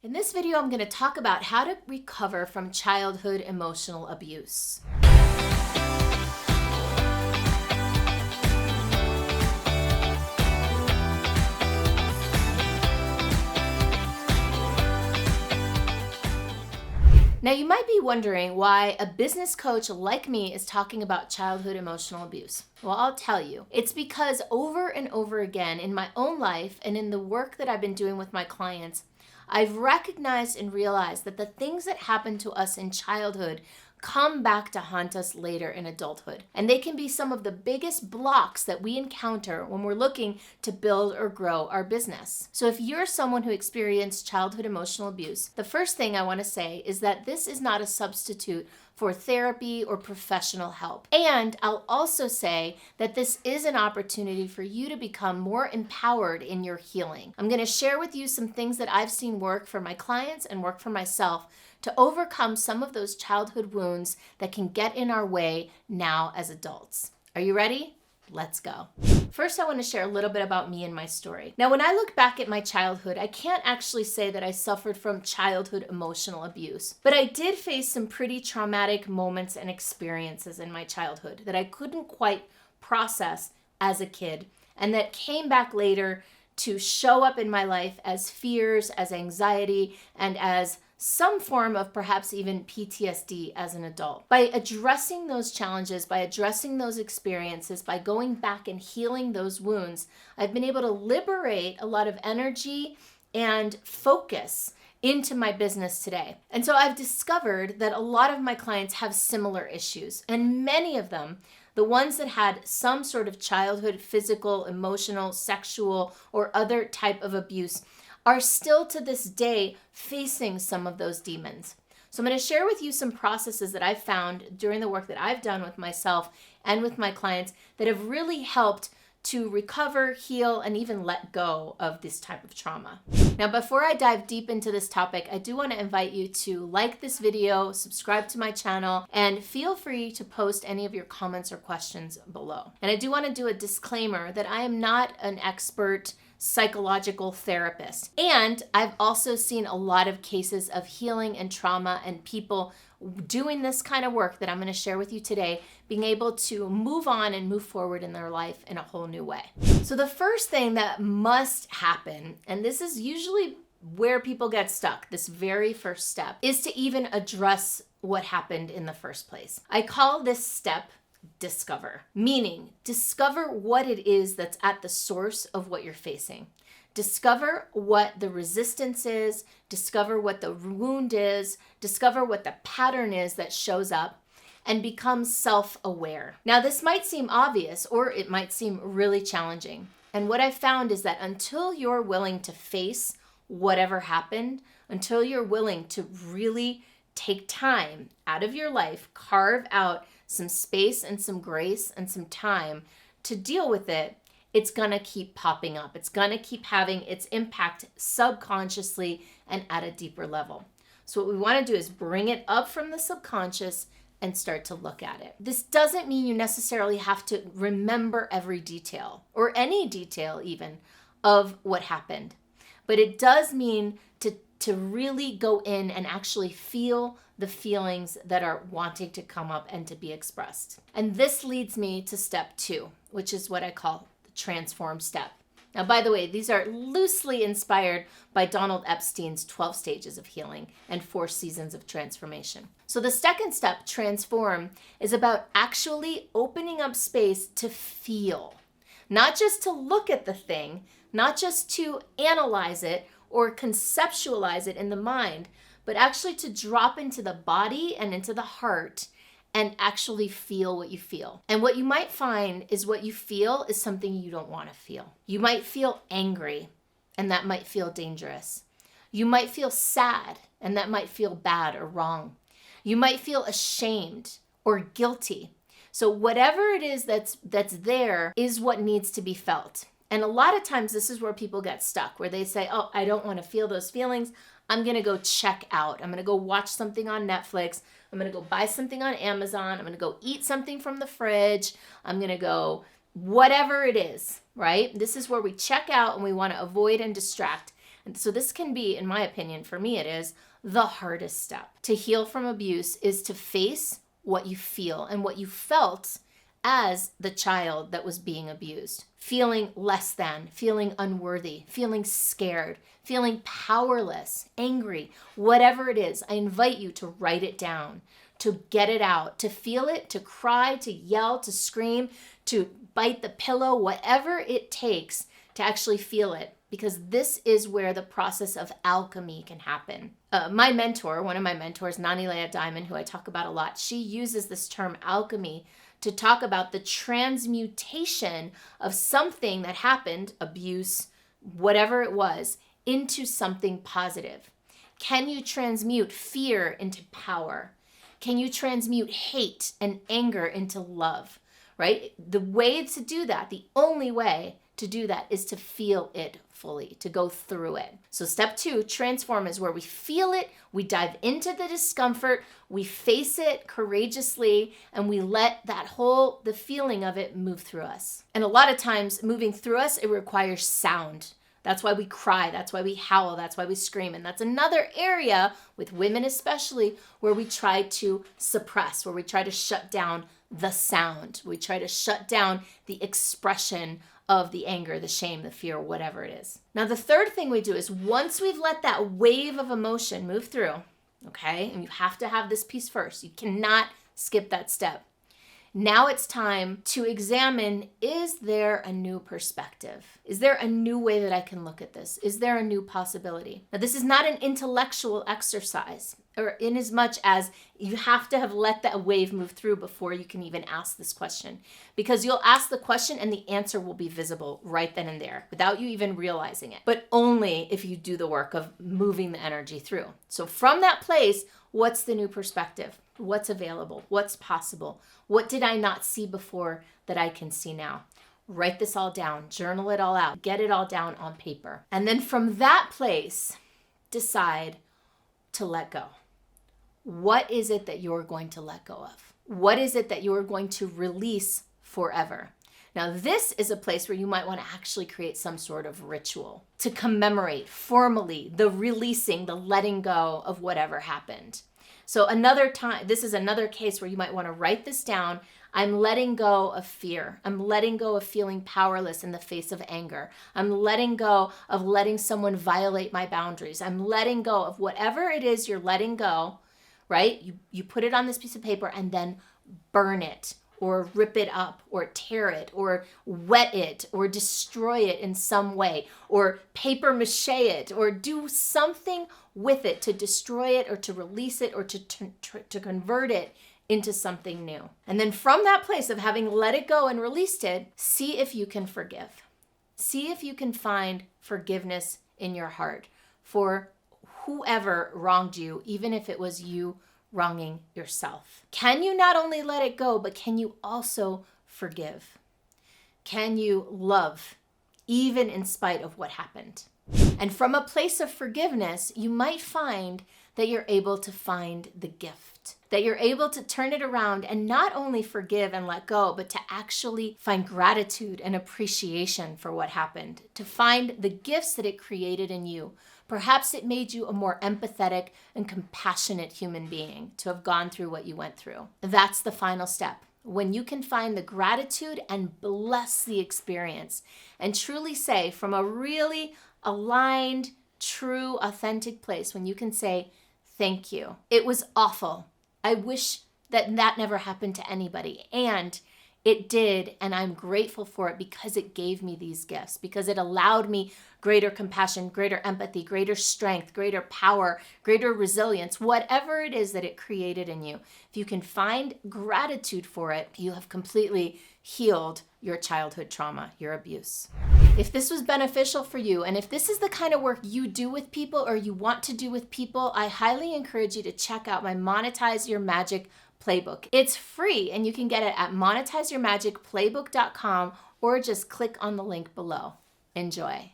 In this video, I'm going to talk about how to recover from childhood emotional abuse. Now, you might be wondering why a business coach like me is talking about childhood emotional abuse. Well, I'll tell you. It's because over and over again in my own life and in the work that I've been doing with my clients, I've recognized and realized that the things that happen to us in childhood come back to haunt us later in adulthood. And they can be some of the biggest blocks that we encounter when we're looking to build or grow our business. So if you're someone who experienced childhood emotional abuse, the first thing I want to say is that this is not a substitute for therapy or professional help. And I'll also say that this is an opportunity for you to become more empowered in your healing. I'm going to share with you some things that I've seen work for my clients and work for myself to overcome some of those childhood wounds that can get in our way now as adults. Are you ready? Let's go. First, I want to share a little bit about me and my story. Now, when I look back at my childhood, I can't actually say that I suffered from childhood emotional abuse, but I did face some pretty traumatic moments and experiences in my childhood that I couldn't quite process as a kid, and that came back later to show up in my life as fears, as anxiety, and as some form of perhaps even PTSD as an adult. By addressing those challenges, by addressing those experiences, by going back and healing those wounds, I've been able to liberate a lot of energy and focus into my business today. And so I've discovered that a lot of my clients have similar issues, and many of them, the ones that had some sort of childhood physical, emotional, sexual, or other type of abuse, are still to this day facing some of those demons. So I'm going to share with you some processes that I've found during the work that I've done with myself and with my clients that have really helped to recover, heal, and even let go of this type of trauma. Now, before I dive deep into this topic, I do want to invite you to like this video, subscribe to my channel, and feel free to post any of your comments or questions below. And I do want to do a disclaimer that I am not an expert psychological therapist. And I've also seen a lot of cases of healing and trauma and people doing this kind of work that I'm going to share with you today, being able to move on and move forward in their life in a whole new way. So the first thing that must happen, and this is usually where people get stuck, this very first step, is to even address what happened in the first place. I call this step discover, meaning discover what it is that's at the source of what you're facing. Discover what the resistance is, discover what the wound is, discover what the pattern is that shows up, and become self-aware. Now, this might seem obvious, or it might seem really challenging. And what I've found is that until you're willing to face whatever happened, until you're willing to really take time out of your life, carve out some space and some grace and some time to deal with it, it's gonna keep popping up. It's gonna keep having its impact subconsciously and at a deeper level. So what we wanna do is bring it up from the subconscious and start to look at it. This doesn't mean you necessarily have to remember every detail or any detail even of what happened, but it does mean to really go in and actually feel the feelings that are wanting to come up and to be expressed. And this leads me to step 2, which is what I call the transform step. Now, by the way, these are loosely inspired by Donald Epstein's 12 stages of healing and 4 seasons of transformation. So the second step, transform, is about actually opening up space to feel, not just to look at the thing, not just to analyze it or conceptualize it in the mind, but actually to drop into the body and into the heart and actually feel what you feel. And what you might find is what you feel is something you don't want to feel. You might feel angry, and that might feel dangerous. You might feel sad, and that might feel bad or wrong. You might feel ashamed or guilty. So whatever it is that's there is what needs to be felt. And a lot of times this is where people get stuck, where they say, oh, I don't want to feel those feelings. I'm going to go check out. I'm going to go watch something on Netflix. I'm going to go buy something on Amazon. I'm going to go eat something from the fridge. I'm going to go whatever it is, right? This is where we check out and we want to avoid and distract. And so this can be, in my opinion, for me it is, the hardest step. To heal from abuse is to face what you feel and what you felt as the child that was being abused. Feeling less than, feeling unworthy, feeling scared, feeling powerless, angry, whatever it is. I invite you to write it down, to get it out, to feel it, to cry, to yell, to scream, to bite the pillow, whatever it takes to actually feel it. Because this is where the process of alchemy can happen. My mentor, one of my mentors, Nani Leah Diamond, who I talk about a lot, she uses this term alchemy to talk about the transmutation of something that happened, abuse, whatever it was, into something positive. Can you transmute fear into power? Can you transmute hate and anger into love, right? The way to do that, the only way to do that is to feel it fully, to go through it. So step 2, transform, is where we feel it, we dive into the discomfort, we face it courageously, and we let the feeling of it move through us. And a lot of times moving through us, it requires sound. That's why we cry, that's why we howl, that's why we scream. And that's another area, with women especially, where we try to suppress, where we try to shut down the sound. We try to shut down the expression of the anger, the shame, the fear, whatever it is. Now, the third thing we do is once we've let that wave of emotion move through, okay, and you have to have this piece first. You cannot skip that step. Now it's time to examine, is there a new perspective? Is there a new way that I can look at this? Is there a new possibility? Now, this is not an intellectual exercise, or in as much as you have to have let that wave move through before you can even ask this question. Because you'll ask the question and the answer will be visible right then and there without you even realizing it. But only if you do the work of moving the energy through. So from that place, what's the new perspective? What's available? What's possible? What did I not see before that I can see now? Write this all down, journal it all out, get it all down on paper. And then from that place, decide to let go. What is it that you're going to let go of? What is it that you're going to release forever? Now, this is a place where you might want to actually create some sort of ritual to commemorate formally the releasing, the letting go of whatever happened. So another time, this is another case where you might want to write this down. I'm letting go of fear. I'm letting go of feeling powerless in the face of anger. I'm letting go of letting someone violate my boundaries. I'm letting go of whatever it is you're letting go, right? You put it on this piece of paper and then burn it, or rip it up, or tear it, or wet it, or destroy it in some way, or paper mache it, or do something with it to destroy it, or to release it, or to convert it into something new. And then from that place of having let it go and released it, see if you can forgive. See if you can find forgiveness in your heart for whoever wronged you, even if it was you wronging yourself. Can you not only let it go, but can you also forgive? Can you love, even in spite of what happened? And from a place of forgiveness, you might find that you're able to find the gift, that you're able to turn it around and not only forgive and let go, but to actually find gratitude and appreciation for what happened, to find the gifts that it created in you. Perhaps it made you a more empathetic and compassionate human being to have gone through what you went through. That's the final step. When you can find the gratitude and bless the experience and truly say from a really aligned, true, authentic place, when you can say, thank you. It was awful. I wish that never happened to anybody. And it did, and I'm grateful for it because it gave me these gifts, because it allowed me greater compassion, greater empathy, greater strength, greater power, greater resilience, whatever it is that it created in you. If you can find gratitude for it, you have completely healed your childhood trauma, your abuse. If this was beneficial for you, and if this is the kind of work you do with people or you want to do with people, I highly encourage you to check out my Monetize Your Magic Playbook. It's free and you can get it at monetizeyourmagicplaybook.com or just click on the link below. Enjoy.